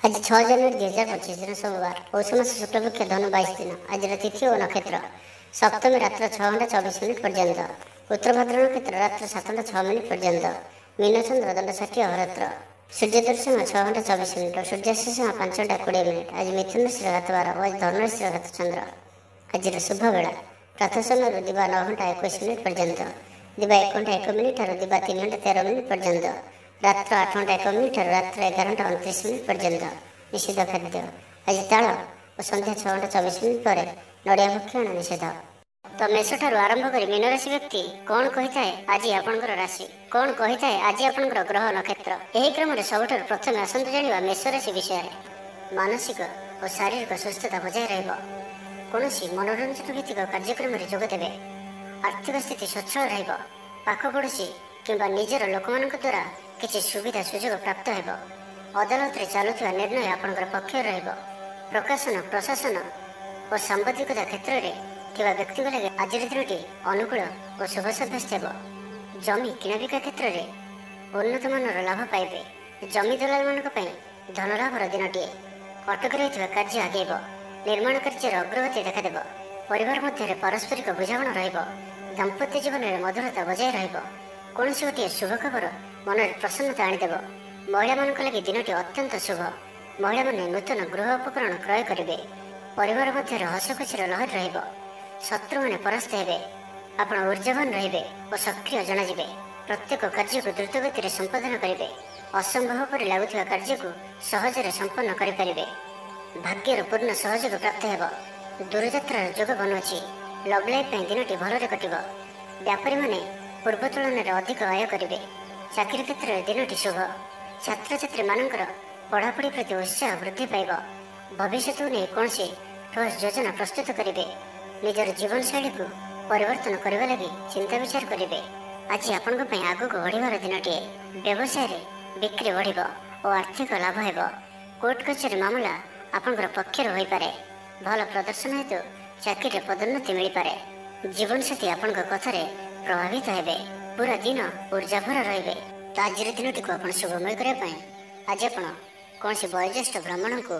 आज 6 जनवरी 2025 दिन सोमवार पौष मास शुक्लपक्ष धनु 22 दिन। आज तिथि और नक्षत्र सप्तमी रात्र 6:24 पर्यंत, उत्तर भद्र नक्षत्र रात्र 7:06 पर्यंत, मीन चंद्र दंड 60 अहरात्र, सूर्य दर्शन 6:24 सूर्यास्त समय 5:20। आज मिथुन राशि घात 12 और धनु राशि घात चंद्र। आज शुभ बेला प्रातः समय दिवा 9:21 पर्यंत, दिवा 1:01 दिवा 3:13 पर्यंत, रात्र 8:01 रात्र 11:29 पर्यंत। निषेध खाद्य आज ताल और संध्या 6:24 पर नड़िया भक्षण निषेध। तो मेष ठारू आरंभ कर मीन राशि व्यक्ति कौन कही थाए आज आपणकर राशि, कौन कही थाए आज आपणकर ग्रह नक्षत्र। यही क्रम सबुठ प्रथम आसतु जाना मेष राशि विषय। मानसिक और शारीरिक सुस्थता बजाय रौन मनोरंजन भित्तिक कार्यक्रम में जोगदेवे। आर्थिक स्थिति स्वच्छल रख पड़ोशी किंबा निजर लोक मान द्वारा किसी सुविधा सुजोग प्राप्त हो। अदालत में चलुवा निर्णय आपंकर पक्ष प्रकाशन प्रशासन और सांबादिकता क्षेत्र में व्यक्ति लगे आज दिन अनुकूल और शुभ सब्यस्त हो। जमी किणाबिका क्षेत्र में उन्नत मानर लाभ पाइबे। जमी दलाल मान धन लाभर दिनटीए। अटक रही कार्य आगेब। निर्माण कार्य अग्रगति देखादेव। परिवार मध्य पारस्परिक बुझामण दाम्पत्य जीवन में मधुरता बजाय कौन गोटे शुभ खबर मन में प्रसन्नता आनीदेव। महिला मान लगे दिनटी अत्यंत शुभ। महिला माने नूतन गृह उपकरण क्रय करेंगे। परिवार मध्य हसखुशीर लहर शत्रु मैंने परास्त हे। आपण ऊर्जावान रे और सक्रिय जनाजे। प्रत्येक कार्य को द्रुतगति संपादन करेंगे। असंभव पर लगुवा कार्य को सहजरे संपन्न करेंगे। भाग्यर पूर्ण सहयोग प्राप्त हो। दूरयात्रार जोग बनुची। लव लाइफ दिनटी भलरे कट। व्यापारी माने पूर्व तुलन में अधिक आय करेंगे। चाकरी क्षेत्र में दिनटी शुभ। छात्र छात्री मानकर पढ़ापढ़ी प्रति उत्साह वृद्धि पाइब। भविष्य नहीं कौन ठोस योजना प्रस्तुत करेंगे। निजर जीवन शैली को परिवर्तन करने लगी चिंता विचार करेंगे। आज आपण आग को बढ़िबार दिनटीए। व्यवसाय बिक्री बढ़ और आर्थिक लाभ हो। कोर्ट कचेरी मामला आपंकर पक्षर हो पारे। भल प्रदर्शन हेतु चाकरी पदोन्नति मिल पारे। जीवन साथी आपण कथार प्रभावित हे। पूरा दिन ऊर्जा भर रे। तो आज दिन को आप शुभमय करने आज आप कौन से वयोज्येष्ठ ब्राह्मण को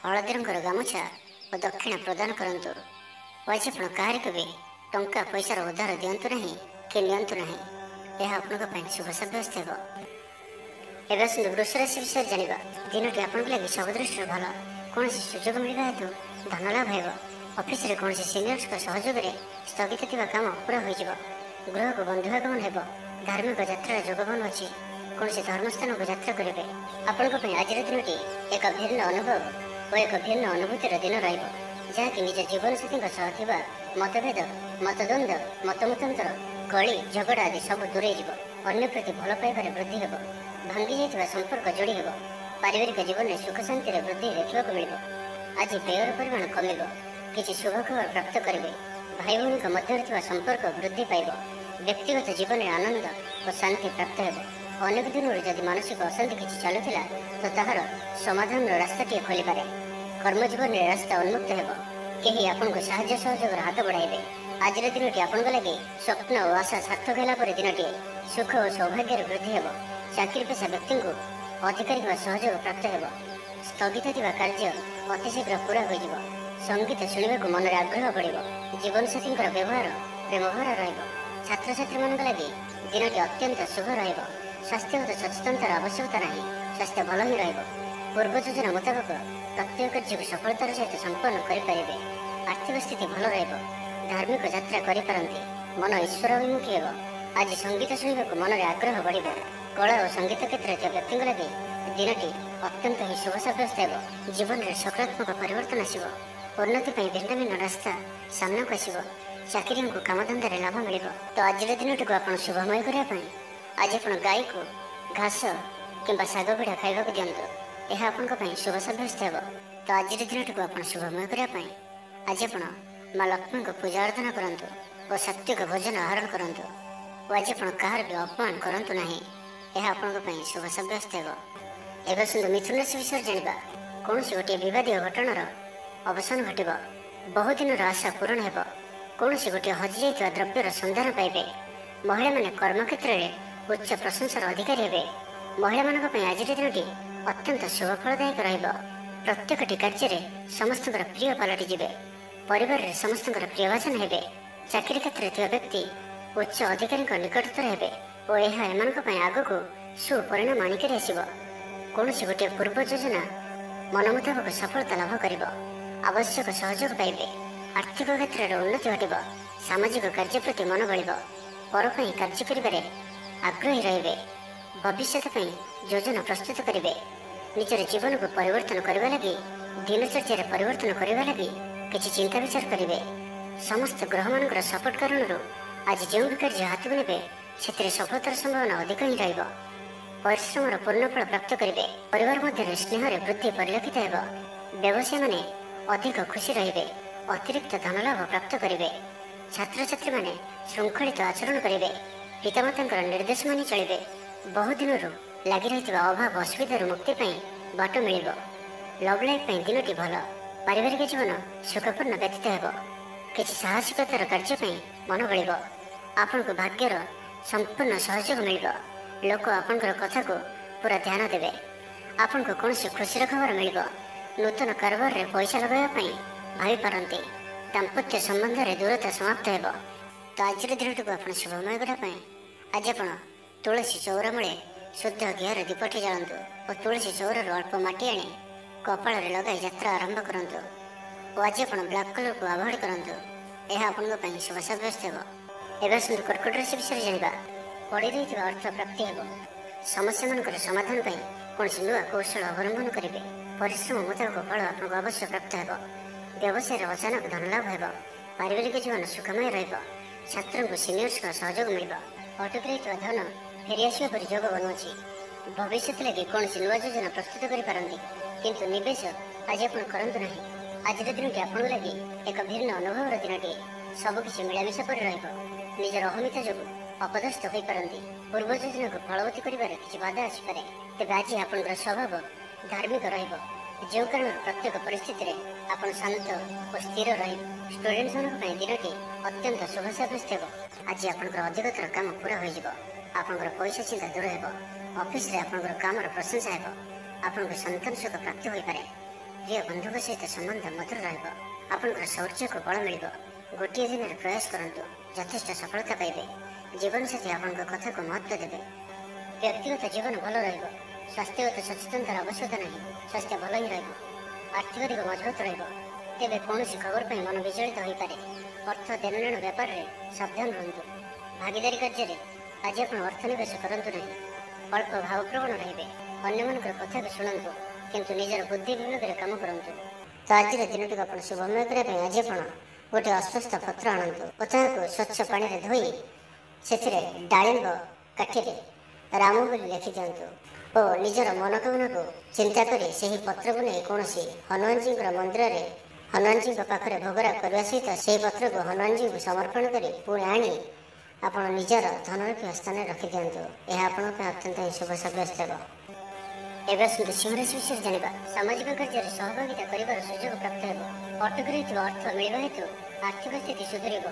हलदी रंगर गामुछा और दक्षिणा प्रदान करूँ। आज आप क्या भी टंका पैसार उधार दिंतु ना कि नियंतु ना। यह आपन शुभ सब्यस्त हो। एवं आसतु वृष राशि विषय जाना। दिनटी आपन लगे सब दृष्टि भल। कौन सुजोग मिलवा हेतु धन लाभ हो। ऑफिस रे कौन सीनियर्स सहयोग में स्थगित थी काम पूरा हो। गृह को बंधुआगमन हो। धार्मिक यात्रा जोग बन अच्छी। कौन धर्मस्थान को यात्रा करेंगे। आपण आज दिनटी एक भिन्न अनुभव और एक भिन्न अनुभूतिर दिन रहाँकि निज जीवन साथी मतभेद मतद्वंद मतमतांतर कली झगड़ा आदि सब दूरे अन्य प्रति भल पाइबार वृद्धि हो। भांगी जाइथिबा संपर्क जोड़ी हो। पारिवारिक जीवन में सुख शांति वृद्धि देखा मिल। आज व्ययर परिमाण कमिब। किसी शुभ खबर प्राप्त करेंगे। भाई भौणी मध्य संपर्क वृद्धि पाइब। व्यक्तिगत जीवन में आनंद और शांति प्राप्त हो। अनेक दिन जदि मानसिक अशांति किसी चलुला तो ताहार समाधान रास्ताटी खोली पारे। कर्मजीवन में रास्ता उन्मुक्त हो। कहीं आपन को साहाय्य सहयोग हाथ बढ़ाइबे। आज दिन आपन लगे स्वप्न और आशा सार्थक होगा दिनटीए। सुख और सौभाग्य वृद्धि हो। चाकरी पेशा व्यक्ति को अधिकारी सहयोग प्राप्त हो। स्थगित थी कार्य अतिशीघ्र पूरा हो। संगीत शुणा मन में आग्रह बढ़। जीवन साथी व्यवहार प्रेमभरा छात्र छात्री मान लगे दिनटी अत्यंत शुभ स्वास्थ्यगत सचेतनतार आवश्यकता ना। स्वास्थ्य भल ही पूर्व योजना मुताबक प्रत्येक कार्य को सफलतार सहित संपन्न करेंगे। आर्थिक स्थिति भल धार्मिक यात्रा करें। मन ईश्वर अभिमुखी हो। आज संगीत शुणा मन में आग्रह बढ़। कला और संगीत क्षेत्र में व्यक्ति लगे दिनटी अत्यंत ही शुभ सब्यस्त हो। जीवन में सकारात्मक परिवर्तन आसो। उन्नति भिन्न भिन्न रास्ता सामना को आसो। चाकरी को कामधंदा लाभ मिल। तो आज दिन को आप शुभमय करने आज आप गाय को घास कि शाग पिढ़ा खावाक दिंतु। यह आपन शुभ सब्यस्त हो। तो आज दिन को आप शुभमय करने आज आप माँ लक्ष्मी को पूजा अर्चना करूँ और सात्विक भोजन आहरण करूँ। आज आप कहार भी अपमान करूँ ना। यह आपन शुभ सब्यस्त हो। एवं सुंदर मिथुन राशि विषय जाना। कौन गोटे बद घटनार अवसान घट। बहु दिन आशा पूरण हो। कौन गोटे हजि जाइथिबा द्रव्यर संधान पाइबे। महिला माने कर्म क्षेत्र में उच्च प्रशंसार अधिकारी हे। महिला आज दिनटी ଅତ୍ୟନ୍ତ ଶୁଭଫଳଦାୟକ ରହିବ। ପ୍ରତ୍ୟେକଟି କାର୍ଯ୍ୟରେ ସମସ୍ତଙ୍କର ପ୍ରିୟ ପାଲଟିଯିବେ। ପରିବାରରେ ସମସ୍ତଙ୍କର ପ୍ରିୟଭାଜନ ହେବେ। ଚାକିରି କ୍ଷେତ୍ରରେ ଥିବା ବ୍ୟକ୍ତି ଉଚ୍ଚ ଅଧିକାରୀଙ୍କ ନିକଟତର ହେବେ ଓ ଏହା ଏମାନଙ୍କ ପାଇଁ ଆଗକୁ ସୁପରିଣାମ ଆଣିକରି ଆସିବ। କୌଣସି ଗୋଟିଏ ପୂର୍ବ ଯୋଜନା ମନ ମୁତାବକ ସଫଳତା ଲାଭ କରିବ। ଆବଶ୍ୟକ ସହଯୋଗ ପାଇବେ। ଆର୍ଥିକ କ୍ଷେତ୍ରରେ ଉନ୍ନତି ଘଟିବ। ସାମାଜିକ କାର୍ଯ୍ୟ ପ୍ରତି ମନ ବଳିବ। ପର ପାଇଁ କାର୍ଯ୍ୟ କରିବାରେ ଆଗ୍ରହୀ ରହିବେ। ଭବିଷ୍ୟତ ପାଇଁ ଯୋଜନା ପ୍ରସ୍ତୁତ କରିବେ। ନିଜର ଜୀବନକୁ ପରିବର୍ତ୍ତନ କରିବା ଲାଗି, ଦିନଚର୍ଯ୍ୟାରେ ପରିବର୍ତ୍ତନ କରିବା ଲାଗି କିଛି ଚିନ୍ତା ବିଚାର କରିବେ। ସମସ୍ତ ଗ୍ରହମାନଙ୍କର ସପୋର୍ଟ କାରଣରୁ ଆଜି ଯେଉଁ ବି କାର୍ଯ୍ୟ ହାତକୁ ନେବେ ସେଥିରେ ସଫଳତାର ସମ୍ଭାବନା ଅଧିକ ହିଁ ରହିବ। ପରିଶ୍ରମର ପୂର୍ଣ୍ଣ ଫଳ ପ୍ରାପ୍ତ କରିବେ। ପରିବାର ମଧ୍ୟରେ ସ୍ନେହରେ ବୃଦ୍ଧି ପରିଲକ୍ଷିତ ହେବ। ବ୍ୟବସାୟୀମାନେ ଅଧିକ ଖୁସି ରହିବେ। ଅତିରିକ୍ତ ଧନଲାଭ ପ୍ରାପ୍ତ କରିବେ। ଛାତ୍ରଛାତ୍ରୀମାନେ ଶୃଙ୍ଖଳିତ ଆଚରଣ କରିବେ। ପିତାମାତାଙ୍କର ନିର୍ଦ୍ଦେଶ ମାନି ଚଳିବେ। ବହୁଦିନରୁ ଲାଗି ରହିଥିବା ଅଭାବ ଅସୁବିଧାରୁ ମୁକ୍ତି ପାଇଁ ବାଟ ମିଳିବ। ଲଭ୍ ଲାଇଫ୍ ପାଇଁ ଦିନଟି ଭଲ। ପାରିବାରିକ ଜୀବନ ସୁଖପୂର୍ଣ୍ଣ ବ୍ୟତୀତ ହେବ। କିଛି ସାହସିକତାର କାର୍ଯ୍ୟ ପାଇଁ ମନ ବଳିବ। ଆପଣଙ୍କୁ ଭାଗ୍ୟର ସମ୍ପୂର୍ଣ୍ଣ ସହଯୋଗ ମିଳିବ। ଲୋକ ଆପଣଙ୍କର କଥାକୁ ପୁରା ଧ୍ୟାନ ଦେବେ। ଆପଣଙ୍କୁ କୌଣସି ଖୁସିର ଖବର ମିଳିବ। ନୂତନ କାରବାରରେ ପଇସା ଲଗାଇବା ପାଇଁ ଭାବିପାରନ୍ତି। ଦାମ୍ପତ୍ୟ ସମ୍ବନ୍ଧରେ ଦୂରତା ସମାପ୍ତ ହେବ। ତ ଆଜିର ଦିନଟିକୁ ଆପଣ ଶୁଭମୟ କରିବା ପାଇଁ ଆଜି ଆପଣ ତୁଳସୀ ଚଉରା ମୂଳେ ଶୁଦ୍ଧ ଘିଅର ଦୀପଟି ଜାଳନ୍ତୁ ଓ ତୁଳସୀ ଚଉରାରୁ ଅଳ୍ପ ମାଟି ଆଣି କପାଳରେ ଲଗାଇ ଯାତ୍ରା ଆରମ୍ଭ କରନ୍ତୁ ଓ ଆଜି ଆପଣ ବ୍ଲାକ୍ କଲରକୁ ଆଭଏଡ୍ କରନ୍ତୁ। ଏହା ଆପଣଙ୍କ ପାଇଁ ଶୁଭ ସାବ୍ୟସ୍ତ ହେବ। ଏବେ ଆସନ୍ତୁ କର୍କଟ ରାଶି ବିଷୟରେ ଜାଣିବା। ପଡ଼ି ରହିଥିବା ଅର୍ଥ ପ୍ରାପ୍ତି ହେବ। ସମସ୍ୟାମାନଙ୍କର ସମାଧାନ ପାଇଁ କୌଣସି ନୂଆ କୌଶଳ ଅବଲମ୍ବନ କରିବେ। ପରିଶ୍ରମ ମୁତାବକ ଫଳ ଆପଣଙ୍କୁ ଅବଶ୍ୟ ପ୍ରାପ୍ତ ହେବ। ବ୍ୟବସାୟରେ ଅଚାନକ ଧନଲାଭ ହେବ। ପାରିବାରିକ ଜୀବନ ସୁଖମୟ ରହିବ। ଛାତ୍ରଙ୍କୁ ସିନିୟର୍ସଙ୍କ ସହଯୋଗ ମିଳିବ। ଅଟକି ରହିଥିବା ଧନ ଫେରିଆସିବା ପରି ଯୋଗ ବନୁଅଛି। ଭବିଷ୍ୟତ ଲାଗି କୌଣସି ନୂଆ ଯୋଜନା ପ୍ରସ୍ତୁତ କରିପାରନ୍ତି, କିନ୍ତୁ ନିବେଶ ଆଜି ଆପଣ କରନ୍ତୁ ନାହିଁ। ଆଜିର ଦିନଟି ଆପଣଙ୍କ ଲାଗି ଏକ ଭିନ୍ନ ଅନୁଭବର ଦିନଟିଏ। ସବୁକିଛି ମିଳାମିଶା ପରି ରହିବ। ନିଜର ଅହମିକା ଯୋଗୁଁ ଅପଦସ୍ଥ ହୋଇପାରନ୍ତି। ପୂର୍ବ ଯୋଜନାକୁ ଫଳବତୀ କରିବାରେ କିଛି ବାଧା ଆସିପାରେ। ତେବେ ଆଜି ଆପଣଙ୍କର ସ୍ୱଭାବ ଧାର୍ମିକ ରହିବ, ଯେଉଁ କାରଣରୁ ପ୍ରତ୍ୟେକ ପରିସ୍ଥିତିରେ ଆପଣ ଶାନ୍ତ ଓ ସ୍ଥିର ରହିବେ। ଷ୍ଟୁଡେଣ୍ଟମାନଙ୍କ ପାଇଁ ଦିନଟି ଅତ୍ୟନ୍ତ ଶୁଭ ସାବ୍ୟସ୍ତ ହେବ। ଆଜି ଆପଣଙ୍କର ଅଧିକତର କାମ ପୁରା ହୋଇଯିବ। ଆପଣଙ୍କର ପଇସା ଚିନ୍ତା ଦୂର ହେବ। ଅଫିସରେ ଆପଣଙ୍କର କାମର ପ୍ରଶଂସା ହେବ। ଆପଣଙ୍କୁ ସନ୍ତାନ ସୁଖ ପ୍ରାପ୍ତ ହୋଇପାରେ। ପ୍ରିୟ ବନ୍ଧୁଙ୍କ ସହିତ ସମ୍ବନ୍ଧ ମଧୁର ରହିବ। ଆପଣଙ୍କର ଶୌର୍ଯ୍ୟକୁ ବଳ ମିଳିବ। ଗୋଟିଏ ଦିନରେ ପ୍ରୟାସ କରନ୍ତୁ, ଯଥେଷ୍ଟ ସଫଳତା ପାଇବେ। ଜୀବନସାଥୀ ଆପଣଙ୍କ କଥାକୁ ମହତ୍ତ୍ୱ ଦେବେ। ବ୍ୟକ୍ତିଗତ ଜୀବନ ଭଲ ରହିବ। ସ୍ୱାସ୍ଥ୍ୟଗତ ସଚେତନତାର ଆବଶ୍ୟକତା ନାହିଁ। ସ୍ୱାସ୍ଥ୍ୟ ଭଲ ହିଁ ରହିବ। ଆର୍ଥିକ ଦିଗ ମଜବୁତ ରହିବ। ତେବେ କୌଣସି ଖବର ପାଇଁ ମନ ବିଚଳିତ ହୋଇପାରେ। ଅର୍ଥ ଦେଣନେଣ ବ୍ୟାପାରରେ ସାବଧାନ ରୁହନ୍ତୁ। ଭାଗିଦାରୀ କାର୍ଯ୍ୟରେ ଆଜି ଆପଣ ଅର୍ଥ ନିବେଶ କରନ୍ତୁ ନାହିଁ। ଅଳ୍ପ ଭାବପ୍ରବଣ ରହିବେ। ଅନ୍ୟମାନଙ୍କର କଥାକୁ ଶୁଣନ୍ତୁ, କିନ୍ତୁ ନିଜର ବୁଦ୍ଧି ବିବେକରେ କାମ କରନ୍ତୁ। ତ ଆଜିର ଦିନଟିକୁ ଆପଣ ଶୁଭମୟ କରିବା ପାଇଁ ଆଜି ଆପଣ ଗୋଟିଏ ଅଶ୍ୱସ୍ଥ ପତ୍ର ଆଣନ୍ତୁ ଓ ତାହାକୁ ସ୍ୱଚ୍ଛ ପାଣିରେ ଧୋଇ ସେଥିରେ ଡାଳିମ୍ବ କାଠିରେ ରାମ ବୋଲି ଲେଖିଦିଅନ୍ତୁ ଓ ନିଜର ମନୋକାମନାକୁ ଚିନ୍ତା କରି ସେହି ପତ୍ରକୁ ନେଇ କୌଣସି ହନୁମାନଜୀଙ୍କର ମନ୍ଦିରରେ ହନୁମାନଜୀଙ୍କ ପାଖରେ ଭୋଗରାଗ କରିବା ସହିତ ସେହି ପତ୍ରକୁ ହନୁମାନଜୀଙ୍କୁ ସମର୍ପଣ କରି ପୁଣି ଆଣି ଆପଣ ନିଜର ଧନରଖିବା ସ୍ଥାନରେ ରଖିଦିଅନ୍ତୁ। ଏହା ଆପଣଙ୍କ ପାଇଁ ଅତ୍ୟନ୍ତ ହିଁ ଶୁଭ ସାବ୍ୟସ୍ତ ହେବ। ଏବେ ଆସନ୍ତୁ ସିଂହରାଶି ବିଷୟରେ ଜାଣିବା। ସାମାଜିକ କାର୍ଯ୍ୟରେ ସହଭାଗିତା କରିବାର ସୁଯୋଗ ପ୍ରାପ୍ତ ହେବ। ଅଟକି ରହିଥିବା ଅର୍ଥ ମିଳିବା ହେତୁ ଆର୍ଥିକ ସ୍ଥିତି ସୁଧୁରିବ।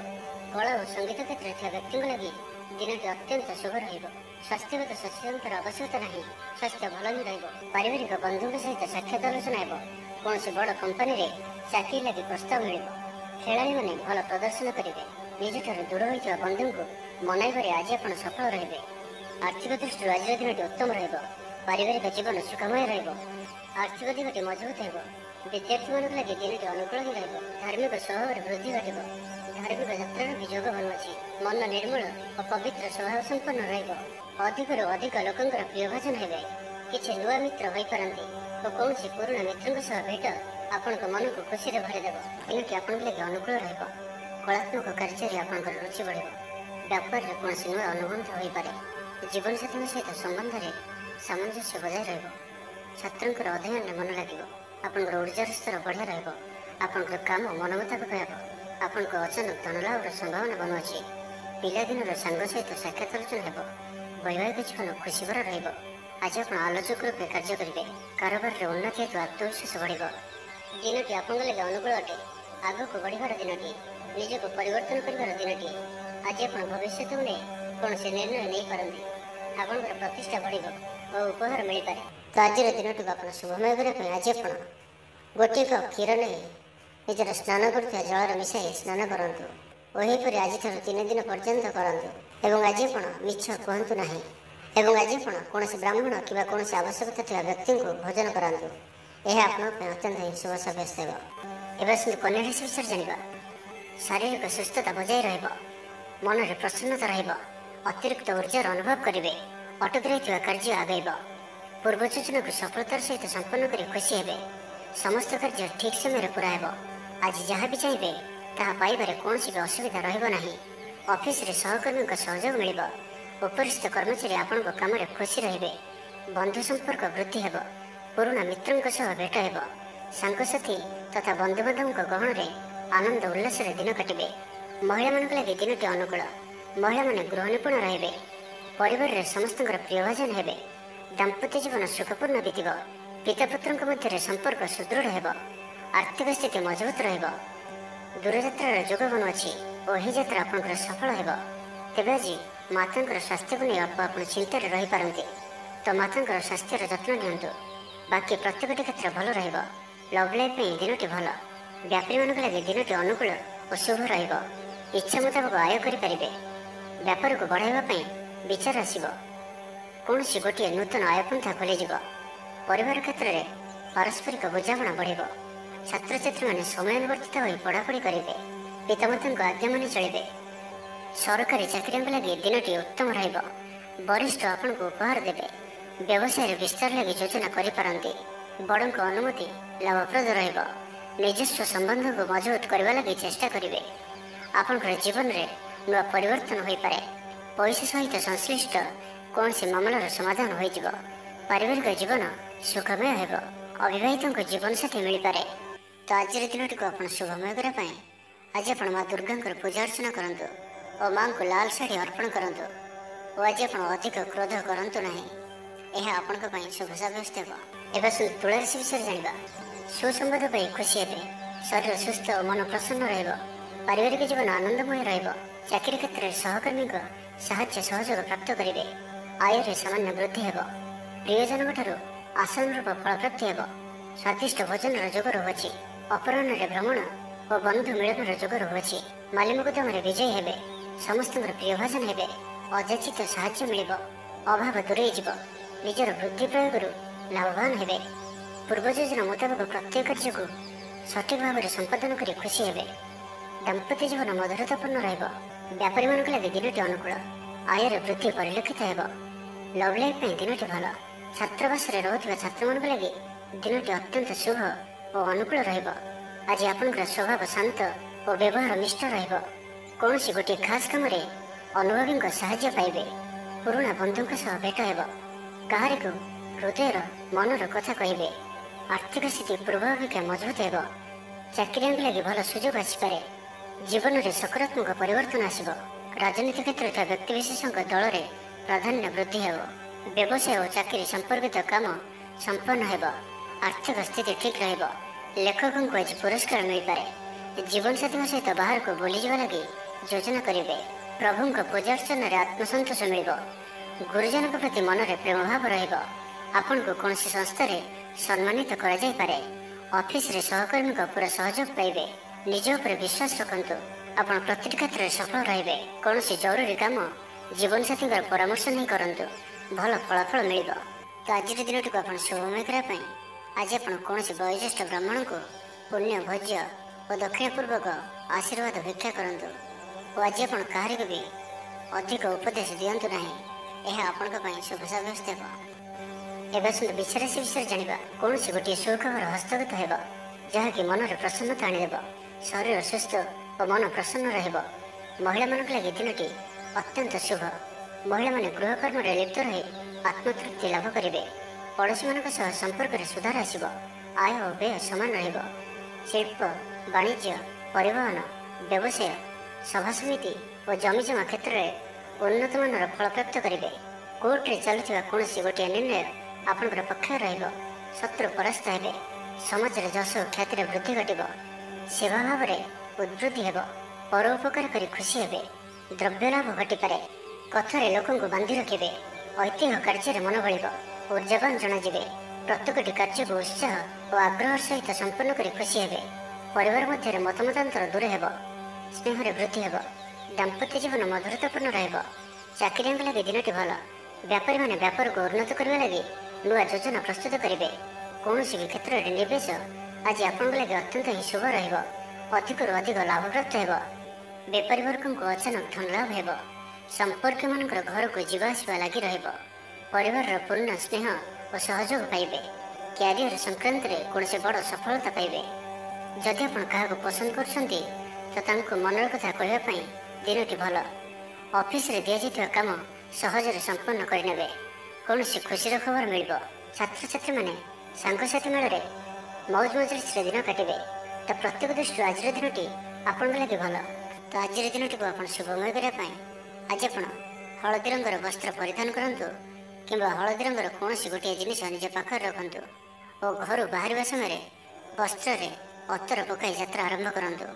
କଳା ଓ ସଙ୍ଗୀତ କ୍ଷେତ୍ରରେ ଥିବା ବ୍ୟକ୍ତିଙ୍କ ଲାଗି ଦିନଟି ଅତ୍ୟନ୍ତ ଶୁଭ ରହିବ। ସ୍ୱାସ୍ଥ୍ୟଗତ ସଚେତନତାର ଆବଶ୍ୟକତା ନାହିଁ। ସ୍ୱାସ୍ଥ୍ୟ ଭଲ ହିଁ ରହିବ। ପାରିବାରିକ ବନ୍ଧୁଙ୍କ ସହିତ ସାକ୍ଷାତ ଆଲୋଚନା ହେବ। କୌଣସି ବଡ଼ କମ୍ପାନୀରେ ଚାକିରି ଲାଗି ପ୍ରସ୍ତାବ ମିଳିବ। ଖେଳାଳିମାନେ ଭଲ ପ୍ରଦର୍ଶନ କରିବେ। ନିଜଠାରୁ ଦୂର ହୋଇଥିବା ବନ୍ଧୁଙ୍କୁ ମନାଇବାରେ ଆଜି ଆପଣ ସଫଳ ରହିବେ। ଆର୍ଥିକ ଦୃଷ୍ଟିରୁ ଆଜିର ଦିନଟି ଉତ୍ତମ ରହିବ। ପାରିବାରିକ ଜୀବନ ସୁଖମୟ ରହିବ। ଆର୍ଥିକ ଦିଗଟି ମଜବୁତ ହେବ। ବିଦ୍ୟାର୍ଥୀମାନଙ୍କ ଲାଗି ଦିନଟି ଅନୁକୂଳ ହିଁ ରହିବ। ଧାର୍ମିକ ସ୍ୱଭାବରେ ବୃଦ୍ଧି ଘଟିବ। ଧାର୍ମିକ ଯାତ୍ରାର ବି ଯୋଗ ବନୁଅଛି। ମନ ନିର୍ମଳ ଓ ପବିତ୍ର ସ୍ୱଭାବ ସମ୍ପନ୍ନ ରହିବ। ଅଧିକରୁ ଅଧିକ ଲୋକଙ୍କର ପ୍ରିୟଭାଜନ ହେବେ। କିଛି ନୂଆ ମିତ୍ର ହୋଇପାରନ୍ତି ଓ କୌଣସି ପୁରୁଣା ମିତ୍ରଙ୍କ ସହ ଭେଟ ଆପଣଙ୍କ ମନକୁ ଖୁସିରେ ଭରିଦେବ। ଦିନଟି ଆପଣଙ୍କ ଲାଗି ଅନୁକୂଳ ରହିବ। କଳାତ୍ମକ କାର୍ଯ୍ୟରେ ଆପଣଙ୍କର ରୁଚି ବଢ଼ିବ। ବ୍ୟାପାରରେ କୌଣସି ନୂଆ ଅନୁଭୂତି ହୋଇପାରେ। ଜୀବନସାଥୀଙ୍କ ସହିତ ସମ୍ବନ୍ଧରେ ସାମଞ୍ଜସ୍ୟ ବଜାୟ ରହିବ। ଛାତ୍ରଙ୍କର ଅଧ୍ୟୟନରେ ମନ ଲାଗିବ। ଆପଣଙ୍କର ଉର୍ଜାର ସ୍ତର ବଢ଼ିଆ ରହିବ। ଆପଣଙ୍କର କାମ ମନ ମୁତାବକ ହେବ। ଆପଣଙ୍କ ଅଚାନକ ଧନଲାଭର ସମ୍ଭାବନା ବନୁଅଛି। ପିଲାଦିନର ସାଙ୍ଗ ସହିତ ସାକ୍ଷାତ ଆଲୋଚନା ହେବ। ବୈବାହିକ ଜୀବନ ଖୁସିଭରା ରହିବ। ଆଜି ଆପଣ ଆଲୋଚକ ରୂପେ କାର୍ଯ୍ୟ କରିବେ। କାରବାରରେ ଉନ୍ନତି ହେତୁ ଆତ୍ମବିଶ୍ୱାସ ବଢ଼ିବ। ଦିନଟି ଆପଣଙ୍କ ଲାଗି ଅନୁକୂଳ ଅଟେ। ଆଗକୁ ବଢ଼ିବାର ଦିନଟି, ନିଜକୁ ପରିବର୍ତ୍ତନ କରିବାର ଦିନଟି। ଆଜି ଆପଣ ଭବିଷ୍ୟତକୁ ନେଇ କୌଣସି ନିର୍ଣ୍ଣୟ ନେଇପାରନ୍ତି। ଆପଣଙ୍କର ପ୍ରତିଷ୍ଠା ବଢ଼ିବ ଓ ଉପହାର ମିଳିପାରେ। ତ ଆଜିର ଦିନଟିକୁ ଆପଣ ଶୁଭମୟ କରିବା ପାଇଁ ଆଜି ଆପଣ ଗୋଟିଏ କପ୍ କ୍ଷୀର ନେଇ ନିଜର ସ୍ନାନ କରୁଥିବା ଜଳରେ ମିଶାଇ ସ୍ନାନ କରନ୍ତୁ ଓ ଏହିପରି ଆଜିଠାରୁ 3 ଦିନ ପର୍ଯ୍ୟନ୍ତ କରନ୍ତୁ। ଏବଂ ଆଜି ଆପଣ ମିଛ କୁହନ୍ତୁ ନାହିଁ ଏବଂ ଆଜି ଆପଣ କୌଣସି ବ୍ରାହ୍ମଣ କିମ୍ବା କୌଣସି ଆବଶ୍ୟକତା ଥିବା ବ୍ୟକ୍ତିଙ୍କୁ ଭୋଜନ କରାନ୍ତୁ। ଏହା ଆପଣଙ୍କ ପାଇଁ ଅତ୍ୟନ୍ତ ହିଁ ଶୁଭ ସାବ୍ୟସ୍ତ ହେବ। ଏବେ ଆସନ୍ତୁ କନ୍ୟା ରାଶି ବିଷୟରେ ଜାଣିବା। ଶାରୀରିକ ସୁସ୍ଥତା ବଜାୟ ରହିବ, ମନରେ ପ୍ରସନ୍ନତା ରହିବ, ଅତିରିକ୍ତ ଉର୍ଜାର ଅନୁଭବ କରିବେ, ଅଟକି ରହିଥିବା କାର୍ଯ୍ୟ ଆଗେଇବ, ପୂର୍ବ ଯୋଜନାକୁ ସଫଳତାର ସହିତ ସମ୍ପନ୍ନ କରି ଖୁସି ହେବେ, ସମସ୍ତ କାର୍ଯ୍ୟ ଠିକ୍ ସମୟରେ ପୁରା ହେବ। ଆଜି ଯାହା ବି ଚାହିଁବେ ତାହା ପାଇବାରେ କୌଣସି ବି ଅସୁବିଧା ରହିବ ନାହିଁ। ଅଫିସରେ ସହକର୍ମୀଙ୍କ ସହଯୋଗ ମିଳିବ, ଉପରିସ୍ଥ କର୍ମଚାରୀ ଆପଣଙ୍କ କାମରେ ଖୁସି ରହିବେ, ବନ୍ଧୁ ସମ୍ପର୍କ ବୃଦ୍ଧି ହେବ, ପୁରୁଣା ମିତ୍ରଙ୍କ ସହ ଭେଟ ହେବ, ସାଙ୍ଗସାଥି ତଥା ବନ୍ଧୁବାନ୍ଧବଙ୍କ ଗହଣରେ ଆନନ୍ଦ ଉଲ୍ଲାସରେ ଦିନ କାଟିବେ। ମହିଳାମାନଙ୍କ ଲାଗି ଦିନଟି ଅନୁକୂଳ, ମହିଳାମାନେ ଗୃହ ନିପୁଣ ରହିବେ, ପରିବାରରେ ସମସ୍ତଙ୍କର ପ୍ରିୟଭାଜନ ହେବେ, ଦାମ୍ପତ୍ୟ ଜୀବନ ସୁଖପୂର୍ଣ୍ଣ ବିତିବ, ପିତାପୁତ୍ରଙ୍କ ମଧ୍ୟରେ ସମ୍ପର୍କ ସୁଦୃଢ଼ ହେବ, ଆର୍ଥିକ ସ୍ଥିତି ମଜବୁତ ରହିବ, ଦୂରଯାତ୍ରାର ଯୋଗ ବନୁଅଛି ଓ ଏହି ଯାତ୍ରା ଆପଣଙ୍କର ସଫଳ ହେବ। ତେବେ ଆଜି ମାତାଙ୍କର ସ୍ୱାସ୍ଥ୍ୟକୁ ନେଇ ଅଳ୍ପ ଆପଣ ଚିନ୍ତାରେ ରହିପାରନ୍ତି, ତ ମାତାଙ୍କର ସ୍ୱାସ୍ଥ୍ୟର ଯତ୍ନ ନିଅନ୍ତୁ। ବାକି ପ୍ରତ୍ୟେକଟି କ୍ଷେତ୍ର ଭଲ ରହିବ। ଲଭ୍ ଲାଇଫ୍ ପାଇଁ ଦିନଟି ଭଲ, ବ୍ୟାପାରୀମାନଙ୍କ ଲାଗି ଦିନଟି ଅନୁକୂଳ ଓ ଶୁଭ ରହିବ। ଇଚ୍ଛା ମୁତାବକ ଆୟ କରିପାରିବେ, ବ୍ୟାପାରକୁ ବଢ଼ାଇବା ପାଇଁ ବିଚାର ଆସିବ, କୌଣସି ଗୋଟିଏ ନୂତନ ଆୟପନ୍ଥା ଖୋଲିଯିବ, ପରିବାର କ୍ଷେତ୍ରରେ ପାରସ୍ପରିକ ବୁଝାମଣା ବଢ଼ିବ, ଛାତ୍ରଛାତ୍ରୀମାନେ ସମୟାନୁବର୍ତ୍ତିତ ହୋଇ ପଢ଼ାପଢ଼ି କରିବେ, ପିତାମାତାଙ୍କ ଆଜ୍ଞା ମାନି ଚଳିବେ, ସରକାରୀ ଚାକିରିଆଙ୍କ ଲାଗି ଦିନଟି ଉତ୍ତମ ରହିବ, ବରିଷ୍ଠ ଆପଣଙ୍କୁ ଉପହାର ଦେବେ, ବ୍ୟବସାୟରେ ବିସ୍ତାର ଲାଗି ଯୋଜନା କରିପାରନ୍ତି, ବଡ଼ଙ୍କ ଅନୁମତି ଲାଭପ୍ରଦ ରହିବ, ନିଜସ୍ୱ ସମ୍ବନ୍ଧକୁ ମଜବୁତ କରିବା ଲାଗି ଚେଷ୍ଟା କରିବେ, ଆପଣଙ୍କର ଜୀବନରେ ନୂଆ ପରିବର୍ତ୍ତନ ହୋଇପାରେ, ପଇସା ସହିତ ସଂଶ୍ଳିଷ୍ଟ କୌଣସି ମାମଲାର ସମାଧାନ ହୋଇଯିବ, ପାରିବାରିକ ଜୀବନ ସୁଖମୟ ହେବ, ଅବିବାହିତଙ୍କ ଜୀବନସାଥୀ ମିଳିପାରେ। ତ ଆଜିର ଦିନଟିକୁ ଆପଣ ଶୁଭମୟ କରିବା ପାଇଁ ଆଜି ଆପଣ ମା ଦୁର୍ଗାଙ୍କର ପୂଜା ଅର୍ଚ୍ଚନା କରନ୍ତୁ ଓ ମାଙ୍କୁ ଲାଲ ଶାଢ଼ୀ ଅର୍ପଣ କରନ୍ତୁ ଓ ଆଜି ଆପଣ ଅଧିକ କ୍ରୋଧ କରନ୍ତୁ ନାହିଁ, ଏହା ଆପଣଙ୍କ ପାଇଁ ଶୁଭ ସାବ୍ୟସ୍ତ ହେବ। ଏବେ ତୁଳା ରାଶି ବିଷୟରେ ଜାଣିବା। ସୁସମ୍ବାଦ ପାଇ ଖୁସି ହେବେ, ଶରୀର ସୁସ୍ଥ ଓ ମନ ପ୍ରସନ୍ନ ରହିବ, ପାରିବାରିକ ଜୀବନ ଆନନ୍ଦମୟ ରହିବ, ଚାକିରି କ୍ଷେତ୍ରରେ ସହକର୍ମୀଙ୍କ ସାହାଯ୍ୟ ସହଯୋଗ ପ୍ରାପ୍ତ କରିବେ, ଆୟରେ ସାମାନ୍ୟ ବୃଦ୍ଧି ହେବ, ପ୍ରିୟଜନଙ୍କଠାରୁ ଆଶାନୁରୂପ ଫଳପ୍ରାପ୍ତି ହେବ, ସ୍ୱାଦିଷ୍ଟ ଭୋଜନର ଯୋଗ ରହୁଅଛି, ଅପରାହ୍ନରେ ଭ୍ରମଣ ଓ ବନ୍ଧୁ ମିଳନର ଯୋଗ ରହୁଅଛି, ମାଲି ମୁକଦ୍ଦମାରେ ବିଜୟୀ ହେବେ, ସମସ୍ତଙ୍କର ପ୍ରିୟଭାଜନ ହେବେ, ଅଯାଚିତ ସାହାଯ୍ୟ ମିଳିବ, ଅଭାବ ଦୂରେଇ ଯିବ, ନିଜର ବୃଦ୍ଧି ପ୍ରୟୋଗରୁ ଲାଭବାନ ହେବେ, ପୂର୍ବ ଯୋଜନା ମୁତାବକ ପ୍ରତ୍ୟେକ କାର୍ଯ୍ୟକୁ ସଠିକ ଭାବରେ ସମ୍ପାଦନ କରି ଖୁସି ହେବେ, ଦାମ୍ପତ୍ୟ ଜୀବନ ମଧୁରତାପୂର୍ଣ୍ଣ ରହିବ, ବ୍ୟାପାରୀମାନଙ୍କ ଲାଗି ଦିନଟି ଅନୁକୂଳ, ଆୟର ବୃଦ୍ଧି ପରିଲକ୍ଷିତ ହେବ, ଲଭ୍ ଲାଇଫ୍ ପାଇଁ ଦିନଟି ଭଲ, ଛାତ୍ରାବାସରେ ରହୁଥିବା ଛାତ୍ରମାନଙ୍କ ଲାଗି ଦିନଟି ଅତ୍ୟନ୍ତ ଶୁଭ ଓ ଅନୁକୂଳ ରହିବ। ଆଜି ଆପଣଙ୍କର ସ୍ୱଭାବ ଶାନ୍ତ ଓ ବ୍ୟବହାର ମିଷ୍ଟ ରହିବ, କୌଣସି ଗୋଟିଏ ଖାସ୍ କାମରେ ଅନୁଭବୀଙ୍କ ସାହାଯ୍ୟ ପାଇବେ, ପୁରୁଣା ବନ୍ଧୁଙ୍କ ସହ ଭେଟ ହେବ, କାହାରିକୁ ହୃଦୟର ମନର କଥା କହିବେ, ଆର୍ଥିକ ସ୍ଥିତି ପୂର୍ବ ଅପେକ୍ଷା ମଜବୁତ ହେବ, ଚାକିରିଆଙ୍କ ଲାଗି ଭଲ ସୁଯୋଗ ଆସିପାରେ, ଜୀବନରେ ସକାରାତ୍ମକ ପରିବର୍ତ୍ତନ ଆସିବ, ରାଜନୀତି କ୍ଷେତ୍ରରେ ଥିବା ବ୍ୟକ୍ତିବିଶେଷଙ୍କ ଦଳରେ ପ୍ରାଧାନ୍ୟ ବୃଦ୍ଧି ହେବ, ବ୍ୟବସାୟ ଓ ଚାକିରି ସମ୍ପର୍କିତ କାମ ସମ୍ପନ୍ନ ହେବ, ଆର୍ଥିକ ସ୍ଥିତି ଠିକ୍ ରହିବ, ଲେଖକଙ୍କୁ ଆଜି ପୁରସ୍କାର ମିଳିପାରେ, ଜୀବନସାଥୀଙ୍କ ସହିତ ବାହାରକୁ ବୁଲିଯିବା ଲାଗି ଯୋଜନା କରିବେ, ପ୍ରଭୁଙ୍କ ପୂଜା ଅର୍ଚ୍ଚନାରେ ଆତ୍ମସନ୍ତୋଷ ମିଳିବ, ଗୁରୁଜନଙ୍କ ପ୍ରତି ମନରେ ପ୍ରେମଭାବ ରହିବ, ଆପଣଙ୍କୁ କୌଣସି ସଂସ୍ଥାରେ ସମ୍ମାନିତ କରାଯାଇପାରେ, ଅଫିସରେ ସହକର୍ମୀଙ୍କ ପୁରା ସହଯୋଗ ପାଇବେ, ନିଜ ଉପରେ ବିଶ୍ୱାସ ରଖନ୍ତୁ, ଆପଣ ପ୍ରତିଟି କ୍ଷେତ୍ରରେ ସଫଳ ରହିବେ, କୌଣସି ଜରୁରୀ କାମ ଜୀବନସାଥୀଙ୍କର ପରାମର୍ଶ ନେଇ କରନ୍ତୁ, ଭଲ ଫଳାଫଳ ମିଳିବ। ତ ଆଜିର ଦିନଟିକୁ ଆପଣ ଶୁଭମୟ କରିବା ପାଇଁ ଆଜି ଆପଣ କୌଣସି ବୟୋଜ୍ୟେଷ୍ଠ ବ୍ରାହ୍ମଣଙ୍କୁ ପୁଣ୍ୟ ଭୋଜ୍ୟ ଓ ଦକ୍ଷିଣପୂର୍ବକ ଆଶୀର୍ବାଦ ଭିକ୍ଷା କରନ୍ତୁ ଓ ଆଜି ଆପଣ କାହାରିକୁ ବି ଅଧିକ ଉପଦେଶ ଦିଅନ୍ତୁ ନାହିଁ, ଏହା ଆପଣଙ୍କ ପାଇଁ ଶୁଭ ସାବ୍ୟସ୍ତ ହେବ। ଏବେ ଆସନ୍ତୁ ବୃଷ ରାଶି ବିଷୟରେ ଜାଣିବା। କୌଣସି ଗୋଟିଏ ସୁଖବର ହସ୍ତଗତ ହେବ, ଯାହାକି ମନରେ ପ୍ରସନ୍ନତା ଆଣିଦେବ, ଶରୀର ସୁସ୍ଥ ଓ ମନ ପ୍ରସନ୍ନ ରହିବ, ମହିଳାମାନଙ୍କ ଲାଗି ଦିନଟି ଅତ୍ୟନ୍ତ ଶୁଭ, ମହିଳାମାନେ ଗୃହକର୍ମରେ ଲିପ୍ତ ରହି ଆତ୍ମତୃପ୍ତି ଲାଭ କରିବେ, ପଡ଼ୋଶୀମାନଙ୍କ ସହ ସମ୍ପର୍କରେ ସୁଧାର ଆସିବ, ଆୟ ଓ ବ୍ୟୟ ସମାନ ରହିବ, ଶିଳ୍ପ ବାଣିଜ୍ୟ ପରିବହନ ବ୍ୟବସାୟ ସଭାସମିତି ଓ ଜମିଜମା କ୍ଷେତ୍ରରେ ଉନ୍ନତମାନର ଫଳପ୍ରାପ୍ତ କରିବେ, କୋର୍ଟରେ ଚାଲୁଥିବା କୌଣସି ଗୋଟିଏ ନିର୍ଣ୍ଣୟ ଆପଣଙ୍କର ପକ୍ଷରେ ରହିବ, ଶତ୍ରୁ ପରାସ୍ତ ହେବେ, ସମାଜରେ ଯଶ ଓ ଖ୍ୟାତିରେ ବୃଦ୍ଧି ଘଟିବ, ସେବା ଭାବରେ ଉଦ୍ବୃଦ୍ଧି ହେବ, ପର ଉପକାର କରି ଖୁସି ହେବେ, ଦ୍ରବ୍ୟ ଲାଭ ଘଟିପାରେ, କଥାରେ ଲୋକଙ୍କୁ ବାନ୍ଧି ରଖିବେ, ଐତିହ୍ୟ କାର୍ଯ୍ୟରେ ମନ ବଳିବ, ऊर्जावान जनाଯିବେ। प्रत्येकटी କାର୍ଯ୍ୟକୁ ଉତ୍ସାହ ଓ ଆଗ୍ରହ ସହିତ ସମ୍ପନ୍ନ କରି ଖୁସି ହେବେ। ପରିବାର ମଧ୍ୟରେ ମତମତାନ୍ତର ଦୂର ହେବ। ସ୍ନେହରେ ବୃଦ୍ଧି ହେବ। ଦାମ୍ପତ୍ୟ ଜୀବନ ମଧୁରତାପୂର୍ଣ୍ଣ ରହିବ। ଚାକିରିଆଙ୍କ ଲାଗି ଦିନଟି ଭଲ। ବ୍ୟାପାରୀମାନେ ବ୍ୟାପାରକୁ ଉନ୍ନତ କରିବା ଲାଗି ନୂଆ ଯୋଜନା ପ୍ରସ୍ତୁତ କରିବେ। କୌଣସି ବି କ୍ଷେତ୍ରରେ ନିବେଶ ଆଜି ଆପଣଙ୍କ ଲାଗି ଅତ୍ୟନ୍ତ ହିଁ ଶୁଭ ରହିବ। ଅଧିକରୁ ଅଧିକ ଲାଭପ୍ରାପ୍ତ ହେବ। ବେପାରୀ ବର୍ଗଙ୍କୁ ଅଚାନକ ଧନଲାଭ ହେବ। ସମ୍ପର୍କୀୟମାନଙ୍କର ଘରକୁ ଯିବା ଆସିବା ଲାଗି ରହିବ। ପରିବାରର ପୂର୍ଣ୍ଣ ସ୍ନେହ ଓ ସହଯୋଗ ପାଇବେ। କ୍ୟାରିୟର ସଂକ୍ରାନ୍ତରେ କୌଣସି ବଡ଼ ସଫଳତା ପାଇବେ। ଯଦି ଆପଣ କାହାକୁ ପସନ୍ଦ କରୁଛନ୍ତି ତ ତାଙ୍କୁ ମନର କଥା କହିବା ପାଇଁ ଦିନଟି ଭଲ। ଅଫିସରେ ଦିଆଯାଇଥିବା କାମ ସହଜରେ ସମ୍ପନ୍ନ କରିନେବେ। କୌଣସି ଖୁସିର ଖବର ମିଳିବ। ଛାତ୍ରଛାତ୍ରୀମାନେ ସାଙ୍ଗସାଥୀ ମେଳରେ ମୌଜ ମଜଲିସରେ ଦିନ କାଟିବେ। ତ ପ୍ରତ୍ୟେକ ଦୃଷ୍ଟିରୁ ଆଜିର ଦିନଟି ଆପଣଙ୍କ ଲାଗି ଭଲ। ତ ଆଜିର ଦିନଟିକୁ ଆପଣ ଶୁଭମୟ କରିବା ପାଇଁ ଆଜି ଆପଣ ହଳଦୀ ରଙ୍ଗର ବସ୍ତ୍ର ପରିଧାନ କରନ୍ତୁ କିମ୍ବା ହଳଦୀ ରଙ୍ଗର କୌଣସି ଗୋଟିଏ ଜିନିଷ ନିଜ ପାଖରେ ରଖନ୍ତୁ ଓ ଘରୁ ବାହାରିବା ସମୟରେ ବସ୍ତ୍ରରେ ଅତର ପକାଇ ଯାତ୍ରା ଆରମ୍ଭ କରନ୍ତୁ।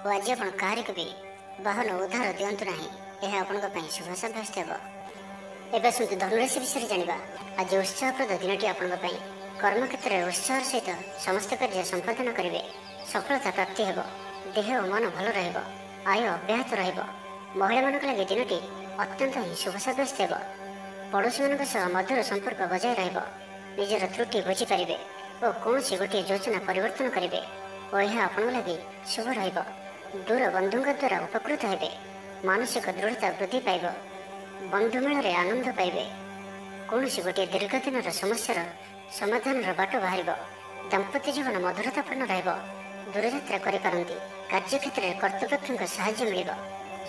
ଓ ଆଜି ଆପଣ କାହାରିକୁ ବି ବାହନ ଉଦ୍ଧାର ଦିଅନ୍ତୁ ନାହିଁ। ଏହା ଆପଣଙ୍କ ପାଇଁ ଶୁଭ ସାବ୍ୟସ୍ତ ହେବ। ଏବେ ଆସନ୍ତୁ ଧନୁରାଶି ବିଷୟରେ ଜାଣିବା। ଆଜି ଉତ୍ସାହପ୍ରଦ ଦିନଟି ଆପଣଙ୍କ ପାଇଁ। କର୍ମକ୍ଷେତ୍ରରେ ଉତ୍ସାହର ସହିତ ସମସ୍ତ କାର୍ଯ୍ୟ ସମ୍ପାଦନ କରିବେ। ସଫଳତା ପ୍ରାପ୍ତି ହେବ। ଦେହ ଓ ମନ ଭଲ ରହିବ। ଆୟ ଅବ୍ୟାହତ ରହିବ। ମହିଳାମାନଙ୍କ ଲାଗି ଦିନଟି ଅତ୍ୟନ୍ତ ହିଁ ଶୁଭ ସାବ୍ୟସ୍ତ ହେବ। ପଡ଼ୋଶୀମାନଙ୍କ ସହ ମଧୁର ସମ୍ପର୍କ ବଜାୟ ରହିବ। ନିଜର ତ୍ରୁଟି ବୁଝିପାରିବେ ଓ କୌଣସି ଗୋଟିଏ ଯୋଜନା ପରିବର୍ତ୍ତନ କରିବେ ଓ ଏହା ଆପଣଙ୍କ ଲାଗି ଶୁଭ ରହିବ। ଦୂର ବନ୍ଧୁଙ୍କ ଦ୍ୱାରା ଉପକୃତ ହେବେ। ମାନସିକ ଦୃଢ଼ତା ବୃଦ୍ଧି ପାଇବ। ବନ୍ଧୁ ମେଳରେ ଆନନ୍ଦ ପାଇବେ। କୌଣସି ଗୋଟିଏ ଦୀର୍ଘ ଦିନର ସମସ୍ୟାର ସମାଧାନର ବାଟ ବାହାରିବ। ଦାମ୍ପତ୍ୟ ଜୀବନ ମଧୁରତାପୂର୍ଣ୍ଣ ରହିବ। ଦୂରଯାତ୍ରା କରିପାରନ୍ତି। କାର୍ଯ୍ୟକ୍ଷେତ୍ରରେ କର୍ତ୍ତୃପକ୍ଷଙ୍କ ସାହାଯ୍ୟ ମିଳିବ।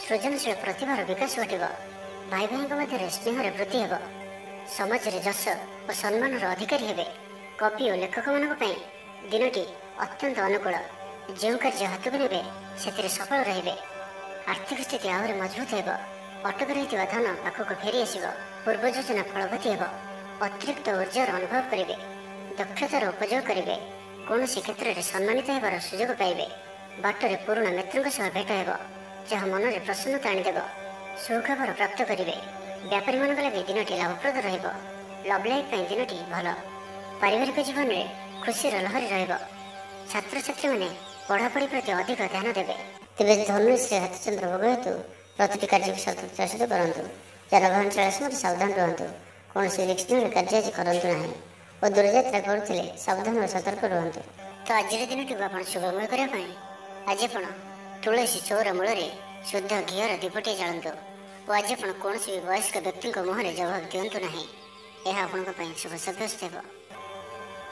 ସୃଜନଶୀଳ ପ୍ରତିଭାର ବିକାଶ ଘଟିବ। ଭାଇ ଭାଇଙ୍କ ମଧ୍ୟରେ ସ୍ନେହରେ ବୃଦ୍ଧି ହେବ। ସମାଜରେ ଯଶ ଓ ସମ୍ମାନର ଅଧିକାରୀ ହେବେ। କବି ଓ ଲେଖକମାନଙ୍କ ପାଇଁ ଦିନଟି ଅତ୍ୟନ୍ତ ଅନୁକୂଳ। ଯେଉଁ କାର୍ଯ୍ୟ ହାତକୁ ନେବେ ସେଥିରେ ସଫଳ ରହିବେ। ଆର୍ଥିକ ସ୍ଥିତି ଆହୁରି ମଜବୁତ ହେବ। ଅଟକି ରହିଥିବା ଧନ ପାଖକୁ ଫେରି ଆସିବ। ପୂର୍ବ ଯୋଜନା ଫଳବତୀ ହେବ। ଅତିରିକ୍ତ ଉର୍ଜାର ଅନୁଭବ କରିବେ। ଦକ୍ଷତାର ଉପଯୋଗ କରିବେ। କୌଣସି କ୍ଷେତ୍ରରେ ସମ୍ମାନିତ ହେବାର ସୁଯୋଗ ପାଇବେ। ବାଟରେ ପୁରୁଣା ମିତ୍ରଙ୍କ ସହ ଭେଟ ହେବ ଯାହା ମନରେ ପ୍ରସନ୍ନତା ଆଣିଦେବ। ସୁଖବର ପ୍ରାପ୍ତ କରିବେ। ବ୍ୟାପାରୀମାନଙ୍କ ଲାଗି ଦିନଟି ଲାଭପ୍ରଦ ରହିବ। ଲଭ୍ ଲାଇଫ୍ ପାଇଁ ଦିନଟି ଭଲ। ପାରିବାରିକ ଜୀବନରେ ଖୁସିର ଲହରୀ ରହିବ। ଛାତ୍ରଛାତ୍ରୀମାନେ ପଢ଼ାପଢ଼ି ପ୍ରତି ଅଧିକ ଧ୍ୟାନ ଦେବେ। ତେବେ ଧନୁରାଶିରେ ହାତଚନ୍ଦ୍ର ଭୋଗ ହେତୁ ପ୍ରତିଟି କାର୍ଯ୍ୟକୁ ସତର୍କତାର ସହିତ କରନ୍ତୁ। ଯାନବାହନ ଚଳାଇବା ସମୟରେ ସାବଧାନ ରୁହନ୍ତୁ। କୌଣସି ରିସ୍କ କାର୍ଯ୍ୟ ଆଜି କରନ୍ତୁ ନାହିଁ ଓ ଦୂରଯାତ୍ରା କରୁଥିଲେ ସାବଧାନ ଓ ସତର୍କ ରୁହନ୍ତୁ। ତ ଆଜିର ଦିନଟିକୁ ଆପଣ ଶୁଭମୟ କରିବା ପାଇଁ ଆଜି ଆପଣ ତୁଳସୀ ଚଉରା ମୂଳରେ ଶୁଦ୍ଧ ଘିଅର ଦୀପଟିଏ ଜାଳନ୍ତୁ ଓ ଆଜି ଆପଣ କୌଣସି ବି ବୟସ୍କ ବ୍ୟକ୍ତିଙ୍କ ମୁହଁରେ ଜବାବ ଦିଅନ୍ତୁ ନାହିଁ। ଏହା ଆପଣଙ୍କ ପାଇଁ ଶୁଭ ସାବ୍ୟସ୍ତ ହେବ।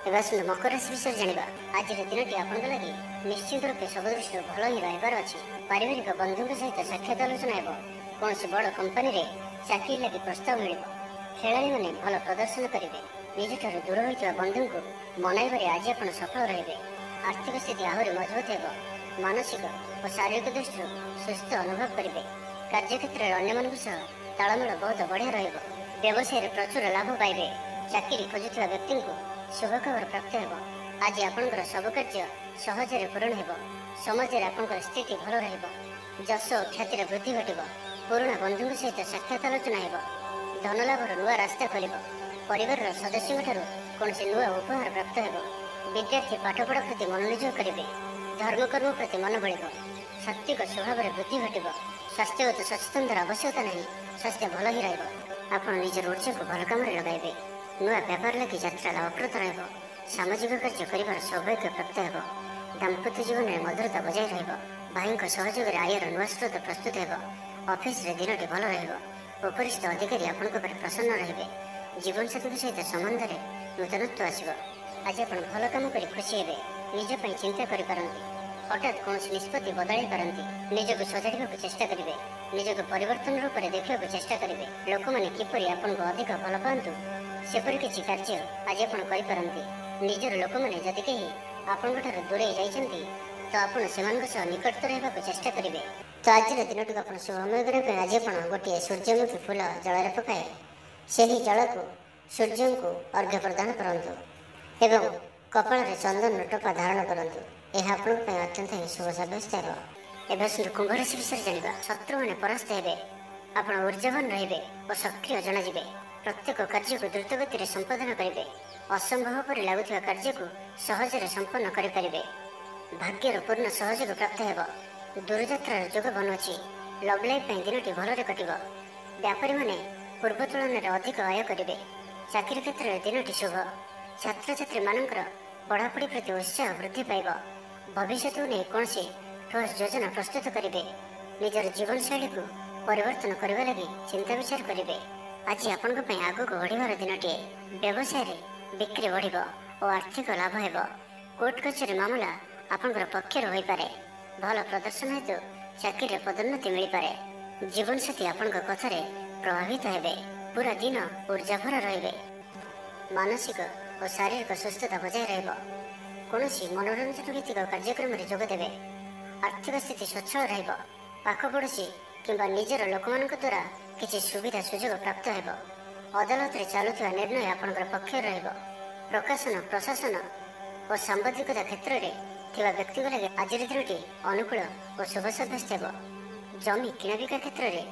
ଏବେ ଆସନ୍ତୁ ମକର ରାଶି ବିଷୟରେ ଜାଣିବା। ଆଜିର ଦିନଟି ଆପଣଙ୍କ ଲାଗି ନିଶ୍ଚିତ ରୂପେ ସବୁ ଦୃଷ୍ଟିରୁ ଭଲ ହିଁ ରହିବାର ଅଛି। ପାରିବାରିକ ବନ୍ଧୁଙ୍କ ସହିତ ସାକ୍ଷାତ ଆଲୋଚନା ହେବ। କୌଣସି ବଡ଼ କମ୍ପାନୀରେ ଚାକିରି ଲାଗି ପ୍ରସ୍ତାବ ମିଳିବ। ଖେଳାଳିମାନେ ଭଲ ପ୍ରଦର୍ଶନ କରିବେ। ନିଜଠାରୁ ଦୂର ହୋଇଥିବା ବନ୍ଧୁଙ୍କୁ ମନାଇବାରେ ଆଜି ଆପଣ ସଫଳ ରହିବେ। ଆର୍ଥିକ ସ୍ଥିତି ଆହୁରି ମଜବୁତ ହେବ। ମାନସିକ ଓ ଶାରୀରିକ ଦୃଷ୍ଟିରୁ ସୁସ୍ଥ ଅନୁଭବ କରିବେ। କାର୍ଯ୍ୟକ୍ଷେତ୍ରରେ ଅନ୍ୟମାନଙ୍କ ସହ ତାଳମେଳ ବହୁତ ବଢ଼ିଆ ରହିବ। ବ୍ୟବସାୟରେ ପ୍ରଚୁର ଲାଭ ପାଇବେ। ଚାକିରି ଖୋଜୁଥିବା ବ୍ୟକ୍ତିଙ୍କୁ ଶୁଭଖବର ପ୍ରାପ୍ତ ହେବ। ଆଜି ଆପଣଙ୍କର ସବୁ କାର୍ଯ୍ୟ ସହଜରେ ପୂରଣ ହେବ। ସମାଜରେ ଆପଣଙ୍କର ସ୍ଥିତି ଭଲ ରହିବ। ଯଶ ଓ ଖ୍ୟାତିର ବୃଦ୍ଧି ଘଟିବ। ପୁରୁଣା ବନ୍ଧୁଙ୍କ ସହିତ ସାକ୍ଷାତ ଆଲୋଚନା ହେବ। ଧନଲାଭର ନୂଆ ରାସ୍ତା ଖୋଲିବ। ପରିବାରର ସଦସ୍ୟଙ୍କଠାରୁ କୌଣସି ନୂଆ ଉପହାର ପ୍ରାପ୍ତ ହେବ। ବିଦ୍ୟାର୍ଥୀ ପାଠପଢ଼ା ପ୍ରତି ମନୋନିଯୋଗ କରିବେ। ଧର୍ମକର୍ମ ପ୍ରତି ମନ ବଳିବ। ସାତ୍ତ୍ୱିକ ସ୍ୱଭାବରେ ବୃଦ୍ଧି ଘଟିବ। ସ୍ୱାସ୍ଥ୍ୟଗତ ସଚେତନତାର ଆବଶ୍ୟକତା ନାହିଁ। ସ୍ୱାସ୍ଥ୍ୟ ଭଲ ହିଁ ରହିବ। ଆପଣ ନିଜର ଉର୍ଜାକୁ ଭଲ କାମରେ ଲଗାଇବେ। ନୂଆ ବ୍ୟାପାର ଲାଗି ଯାତ୍ରା ଲାଭପ୍ରଦ ରହିବ। ସାମାଜିକ କାର୍ଯ୍ୟ କରିବାର ସୌଭାଗ୍ୟ ପ୍ରାପ୍ତ ହେବ। ଦାମ୍ପତ୍ୟ ଜୀବନରେ ମଧୁରତା ବଜାୟ ରହିବ। ଭାଇଙ୍କ ସହଯୋଗରେ ଆୟର ନୂଆ ସ୍ରୋତ ପ୍ରସ୍ତୁତ ହେବ। ଅଫିସରେ ଦିନଟି ଭଲ ରହିବ। ଉପରିସ୍ଥ ଅଧିକାରୀ ଆପଣଙ୍କ ଉପରେ ପ୍ରସନ୍ନ ରହିବେ। ଜୀବନସାଥୀଙ୍କ ସହିତ ସମ୍ବନ୍ଧରେ ନୂତନତ୍ୱ ଆସିବ। ଆଜି ଆପଣ ଭଲ କାମ କରି ଖୁସି ହେବେ। ନିଜ ପାଇଁ ଚିନ୍ତା କରିପାରନ୍ତି। ହଠାତ୍ କୌଣସି ନିଷ୍ପତ୍ତି ବଦଳାଇ ପାରନ୍ତି। ନିଜକୁ ସଜାଡ଼ିବାକୁ ଚେଷ୍ଟା କରିବେ। ନିଜକୁ ପରିବର୍ତ୍ତନ ରୂପରେ ଦେଖିବାକୁ ଚେଷ୍ଟା କରିବେ। ଲୋକମାନେ କିପରି ଆପଣଙ୍କୁ ଅଧିକ ଭଲ ପାଆନ୍ତୁ ସେପରି କିଛି କାର୍ଯ୍ୟ ଆଜି ଆପଣ କରିପାରନ୍ତି। ନିଜର ଲୋକମାନେ ଯଦି କେହି ଆପଣଙ୍କଠାରୁ ଦୂରେଇ ଯାଇଛନ୍ତି ତ ଆପଣ ସେମାନଙ୍କ ସହ ନିକଟତର ହେବାକୁ ଚେଷ୍ଟା କରିବେ। ତ ଆଜିର ଦିନଟିକୁ ଆପଣ ଶୁଭମୟ କରିବା ପାଇଁ ଆଜି ଆପଣ ଗୋଟିଏ ସୂର୍ଯ୍ୟମୁଖୀ ଫୁଲ ଜଳରେ ପକାଇ ସେହି ଜଳକୁ ସୂର୍ଯ୍ୟଙ୍କୁ ଅର୍ଘ୍ୟ ପ୍ରଦାନ କରନ୍ତୁ ଏବଂ କପାଳରେ ଚନ୍ଦନର ଟୋପା ଧାରଣ କରନ୍ତୁ। ଏହା ଆପଣଙ୍କ ପାଇଁ ଅତ୍ୟନ୍ତ ହିଁ ଶୁଭ ସାବ୍ୟସ୍ତ ହେବ। ଏବେ ଆସନ୍ତୁ କୁମ୍ଭ ରାଶି ବିଷୟରେ ଜାଣିବା। ଶତ୍ରୁମାନେ ପରାସ୍ତ ହେବେ। ଆପଣ ଊର୍ଜାବାନ ରହିବେ ଓ ସକ୍ରିୟ ଜଣାଯିବେ। ପ୍ରତ୍ୟେକ କାର୍ଯ୍ୟକୁ ଦ୍ରୁତ ଗତିରେ ସମ୍ପାଦନ କରିବେ। ଅସମ୍ଭବ ପରି ଲାଗୁଥିବା କାର୍ଯ୍ୟକୁ ସହଜରେ ସମ୍ପନ୍ନ କରିପାରିବେ। ଭାଗ୍ୟର ପୂର୍ଣ୍ଣ ସହଯୋଗ ପ୍ରାପ୍ତ ହେବ। ଦୂରଯାତ୍ରାର ଯୋଗ ବନୁଅଛି। ଲଭ୍ ଲାଇଫ୍ ପାଇଁ ଦିନଟି ଭଲରେ କଟିବ। ବ୍ୟାପାରୀମାନେ ପୂର୍ବ ତୁଳନାରେ ଅଧିକ ଆୟ କରିବେ। ଚାକିରି କ୍ଷେତ୍ରରେ ଦିନଟି ଶୁଭ। ଛାତ୍ରଛାତ୍ରୀମାନଙ୍କର ପଢ଼ାପଢ଼ି ପ୍ରତି ଉତ୍ସାହ ବୃଦ୍ଧି ପାଇବ। ଭବିଷ୍ୟତକୁ ନେଇ କୌଣସି ଠୋସ୍ ଯୋଜନା ପ୍ରସ୍ତୁତ କରିବେ। ନିଜର ଜୀବନଶୈଳୀକୁ ପରିବର୍ତ୍ତନ କରିବା ଲାଗି ଚିନ୍ତା ବିଚାର କରିବେ। ଆଜି ଆପଣଙ୍କ ପାଇଁ ଆଗକୁ ବଢ଼ିବାର ଦିନଟିଏ। ବ୍ୟବସାୟରେ ବିକ୍ରି ବଢ଼ିବ ଓ ଆର୍ଥିକ ଲାଭ ହେବ। କୋର୍ଟ କଚେରୀ ମାମଲା ଆପଣଙ୍କର ପକ୍ଷରେ ହୋଇପାରେ। ଭଲ ପ୍ରଦର୍ଶନ ହେତୁ ଚାକିରିରେ ପଦୋନ୍ନତି ମିଳିପାରେ। ଜୀବନସାଥୀ ଆପଣଙ୍କ କଥାରେ ପ୍ରଭାବିତ ହେବେ। ପୁରା ଦିନ ଉର୍ଜାଭରା ରହିବେ। ମାନସିକ ଓ ଶାରୀରିକ ସୁସ୍ଥତା ବଜାୟ ରହିବ। କୌଣସି ମନୋରଞ୍ଜନ ଭିତ୍ତିକ କାର୍ଯ୍ୟକ୍ରମରେ ଯୋଗ ଦେବେ। ଆର୍ଥିକ ସ୍ଥିତି ସ୍ୱଚ୍ଛଳ ରହିବ। ପାଖ ପଡ଼ୋଶୀ କିମ୍ବା ନିଜର ଲୋକମାନଙ୍କ ଦ୍ୱାରା କିଛି ସୁବିଧା ସୁଯୋଗ ପ୍ରାପ୍ତ ହେବ। ଅଦାଲତରେ ଚାଲୁଥିବା ନିର୍ଣ୍ଣୟ ଆପଣଙ୍କର ପକ୍ଷରେ ରହିବ। ପ୍ରକାଶନ, ପ୍ରଶାସନ ଓ ସାମ୍ବାଦିକତା କ୍ଷେତ୍ରରେ ଥିବା ବ୍ୟକ୍ତିଙ୍କ ଲାଗି ଆଜିର ଦିନଟି ଅନୁକୂଳ ଓ ଶୁଭ ସାବ୍ୟସ୍ତ ହେବ। ଜମି କିଣାବିକା କ୍ଷେତ୍ରରେ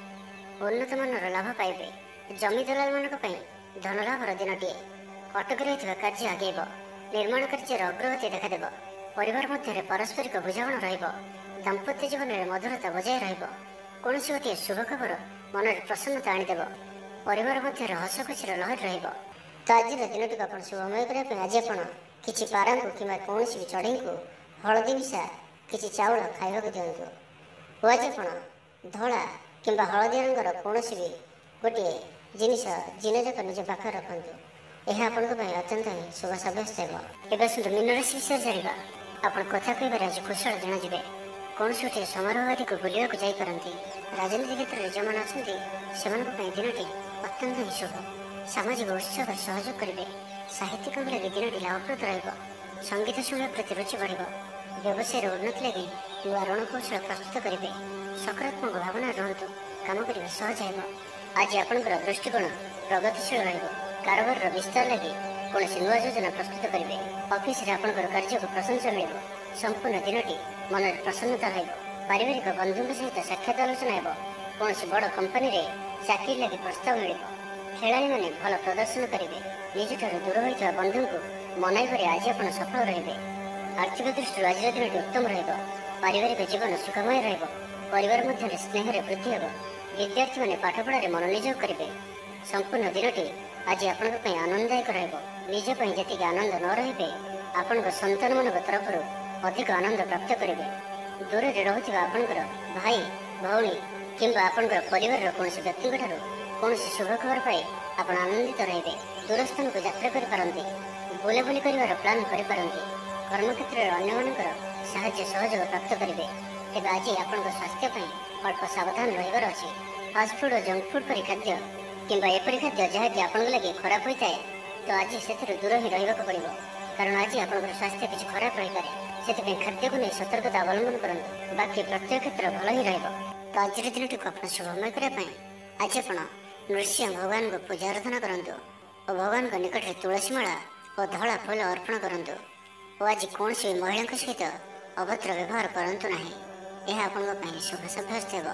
ଉନ୍ନତମାନର ଲାଭ ପାଇବେ। ଜମି ଦଲାଲମାନଙ୍କ ପାଇଁ ଧନଲାଭର ଦିନଟିଏ। ଅଟକି ରହିଥିବା କାର୍ଯ୍ୟ ଆଗେଇବ। ନିର୍ମାଣ କାର୍ଯ୍ୟର ଅଗ୍ରଗତି ଦେଖାଦେବ। ପରିବାର ମଧ୍ୟରେ ପାରସ୍ପରିକ ବୁଝାମଣା ରହିବ। ଦାମ୍ପତ୍ୟ ଜୀବନରେ ମଧୁରତା ବଜାୟ ରହିବ। କୌଣସି ଗୋଟିଏ ଶୁଭ ଖବର ମନରେ ପ୍ରସନ୍ନତା ଆଣିଦେବ। ପରିବାର ମଧ୍ୟରେ ହସ ଖୁସିର ଲହରୀ ରହିବ। ତ ଆଜିର ଦିନଟିକୁ ଆପଣ ଶୁଭମୟ କରିବା ପାଇଁ ଆଜି ଆପଣ କିଛି ପାରାଙ୍କୁ କିମ୍ବା କୌଣସି ବି ଚଢ଼େଇଙ୍କୁ ହଳଦୀ ମିଶା କିଛି ଚାଉଳ ଖାଇବାକୁ ଦିଅନ୍ତୁ। ଓ ଆଜି ଆପଣ ଧଳା କିମ୍ବା ହଳଦିଆ ରଙ୍ଗର କୌଣସି ବି ଗୋଟିଏ ଜିନିଷ ଦିନଯାକ ନିଜ ପାଖରେ ରଖନ୍ତୁ। ଏହା ଆପଣଙ୍କ ପାଇଁ ଅତ୍ୟନ୍ତ ହିଁ ଶୁଭ ସାବ୍ୟସ୍ତ ହେବ। ଏବେ ଆସନ୍ତୁ ମୀନ ରାଶି ବିଷୟରେ ଜାଣିବା। ଆପଣ କଥା କହିବାରେ ଆଜି କୁଶଳ ଜଣାଯିବେ। କୌଣସି ଗୋଟିଏ ସମାରୋହ ଆଦିକୁ ବୁଲିବାକୁ ଯାଇପାରନ୍ତି। ରାଜନୀତି କ୍ଷେତ୍ରରେ ଯେଉଁମାନେ ଅଛନ୍ତି ସେମାନଙ୍କ ପାଇଁ ଦିନଟି ଅତ୍ୟନ୍ତ ହିଁ ଶୁଭ। ସାମାଜିକ ଉତ୍ସବରେ ସହଯୋଗ କରିବେ। ସାହିତ୍ୟିକଙ୍କ ଲାଗି ଦିନଟି ଲାଭପ୍ରଦ ରହିବ। ସଙ୍ଗୀତ ଶୁଣିବା ପ୍ରତି ରୁଚି ବଢ଼ିବ। ବ୍ୟବସାୟର ଉନ୍ନତି ଲାଗି ନୂଆ ରଣକୌଶଳ ପ୍ରସ୍ତୁତ କରିବେ। ସକାରାତ୍ମକ ଭାବନାରେ ରୁହନ୍ତୁ। କାମ କରିବା ସହଜ ହେବ। ଆଜି ଆପଣଙ୍କର ଦୃଷ୍ଟିକୋଣ ପ୍ରଗତିଶୀଳ ରହିବ। କାରବାରର ବିସ୍ତାର ଲାଗି କୌଣସି ନୂଆ ଯୋଜନା ପ୍ରସ୍ତୁତ କରିବେ। ଅଫିସରେ ଆପଣଙ୍କର କାର୍ଯ୍ୟକୁ ପ୍ରଶଂସା ମିଳିବ। ସମ୍ପୂର୍ଣ୍ଣ ଦିନଟି ମନରେ ପ୍ରସନ୍ନତା ରହିବ। ପାରିବାରିକ ବନ୍ଧୁଙ୍କ ସହିତ ସାକ୍ଷାତ ଆଲୋଚନା ହେବ। କୌଣସି ବଡ଼ କମ୍ପାନୀରେ ଚାକିରି ଲାଗି ପ୍ରସ୍ତାବ ମିଳିବ। ଖେଳାଳିମାନେ ଭଲ ପ୍ରଦର୍ଶନ କରିବେ। ନିଜଠାରୁ ଦୂର ହୋଇଥିବା ବନ୍ଧୁଙ୍କୁ ମନାଇବାରେ ଆଜି ଆପଣ ସଫଳ ରହିବେ। ଆର୍ଥିକ ଦୃଷ୍ଟିରୁ ଆଜିର ଦିନଟି ଉତ୍ତମ ରହିବ। ପାରିବାରିକ ଜୀବନ ସୁଖମୟ ରହିବ। ପରିବାର ମଧ୍ୟରେ ସ୍ନେହରେ ବୃଦ୍ଧି ହେବ। ବିଦ୍ୟାର୍ଥୀମାନେ ପାଠପଢ଼ାରେ ମନୋନିଯୋଗ କରିବେ। ସମ୍ପୂର୍ଣ୍ଣ ଦିନଟି ଆଜି ଆପଣଙ୍କ ପାଇଁ ଆନନ୍ଦଦାୟକ ରହିବ। ନିଜ ପାଇଁ ଯେତିକି ଆନନ୍ଦ ନ ରହିବେ ଆପଣଙ୍କ ସନ୍ତାନମାନଙ୍କ ତରଫରୁ ଅଧିକ ଆନନ୍ଦ ପ୍ରାପ୍ତ କରିବେ। ଦୂରରେ ରହୁଥିବା ଆପଣଙ୍କର ଭାଇ, ଭଉଣୀ କିମ୍ବା ଆପଣଙ୍କର ପରିବାରର କୌଣସି ବ୍ୟକ୍ତିଙ୍କଠାରୁ କୌଣସି ଶୁଭ ଖବର ପାଇ ଆପଣ ଆନନ୍ଦିତ ରହିବେ। ଦୂରସ୍ଥାନକୁ ଯାତ୍ରା କରିପାରନ୍ତି। ବୁଲାବୁଲି କରିବାର ପ୍ଲାନ୍ କରିପାରନ୍ତି। କର୍ମକ୍ଷେତ୍ରରେ ଅନ୍ୟମାନଙ୍କର ସାହାଯ୍ୟ ସହଯୋଗ ପ୍ରାପ୍ତ କରିବେ। ତେବେ ଆଜି ଆପଣଙ୍କ ସ୍ୱାସ୍ଥ୍ୟ ପାଇଁ ଅଳ୍ପ ସାବଧାନ ରହିବାର ଅଛି। ଫାଷ୍ଟଫୁଡ୍ ଓ ଜଙ୍କ ଫୁଡ୍ ପରି ଖାଦ୍ୟ କିମ୍ବା ଏପରି ଖାଦ୍ୟ ଯାହାକି ଆପଣଙ୍କ ଲାଗି ଖରାପ ହୋଇଥାଏ ତ ଆଜି ସେଥିରୁ ଦୂର ହିଁ ରହିବାକୁ ପଡ଼ିବ। କାରଣ ଆଜି ଆପଣଙ୍କର ସ୍ୱାସ୍ଥ୍ୟ କିଛି ଖରାପ ରହିପାରେ। ସେଥିପାଇଁ ଖାଦ୍ୟକୁ ନେଇ ସତର୍କତା ଅବଲମ୍ବନ କରନ୍ତୁ। ବାକି ପ୍ରତ୍ୟେକ କ୍ଷେତ୍ର ଭଲ ହିଁ ରହିବ। ତ ଆଜିର ଦିନଟିକୁ ଆପଣ ଶୁଭମୟ କରିବା ପାଇଁ ଆଜି ଆପଣ ନୃସିଂହ ଭଗବାନଙ୍କୁ ପୂଜା ଆରାଧନା କରନ୍ତୁ ଓ ଭଗବାନଙ୍କ ନିକଟରେ ତୁଳସୀ ମାଳା ଓ ଧଳା ଫୁଲ ଅର୍ପଣ କରନ୍ତୁ। ଓ ଆଜି କୌଣସି ମହିଳାଙ୍କ ସହିତ ଅଭଦ୍ର ବ୍ୟବହାର କରନ୍ତୁ ନାହିଁ। ଏହା ଆପଣଙ୍କ ପାଇଁ ଶୁଭ ସାବ୍ୟସ୍ତ ହେବ।